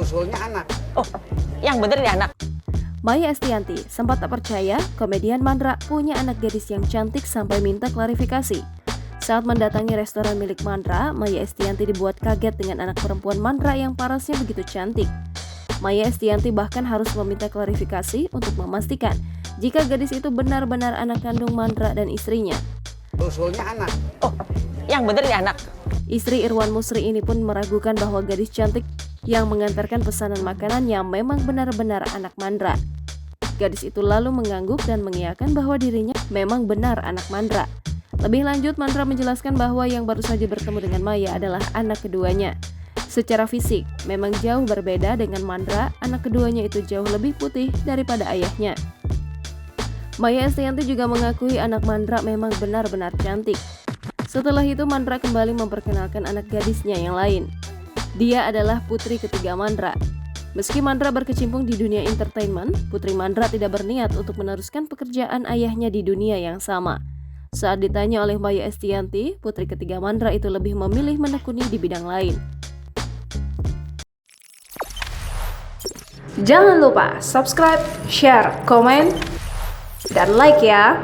usulnya anak. Oh, yang bener ya anak. Maya Estianty sempat tak percaya komedian Mandra punya anak gadis yang cantik sampai minta klarifikasi. Saat mendatangi restoran milik Mandra, Maya Estianty dibuat kaget dengan anak perempuan Mandra yang parasnya begitu cantik. Maya Estianty bahkan harus meminta klarifikasi untuk memastikan jika gadis itu benar-benar anak kandung Mandra dan istrinya. Usulnya anak. Oh, yang bener ya anak. Istri Irwan Musri ini pun meragukan bahwa gadis cantik yang mengantarkan pesanan makanannya memang benar-benar anak Mandra. Gadis itu lalu mengangguk dan mengiyakan bahwa dirinya memang benar anak Mandra. Lebih lanjut, Mandra menjelaskan bahwa yang baru saja bertemu dengan Maya adalah anak keduanya. Secara fisik, memang jauh berbeda dengan Mandra, anak keduanya itu jauh lebih putih daripada ayahnya. Maya Estianty juga mengakui anak Mandra memang benar-benar cantik. Setelah itu, Mandra kembali memperkenalkan anak gadisnya yang lain. Dia adalah putri ketiga Mandra. Meski Mandra berkecimpung di dunia entertainment, putri Mandra tidak berniat untuk meneruskan pekerjaan ayahnya di dunia yang sama. Saat ditanya oleh Maya Estianty, putri ketiga Mandra itu lebih memilih menekuni di bidang lain. Jangan lupa subscribe, share, komen, dan like ya.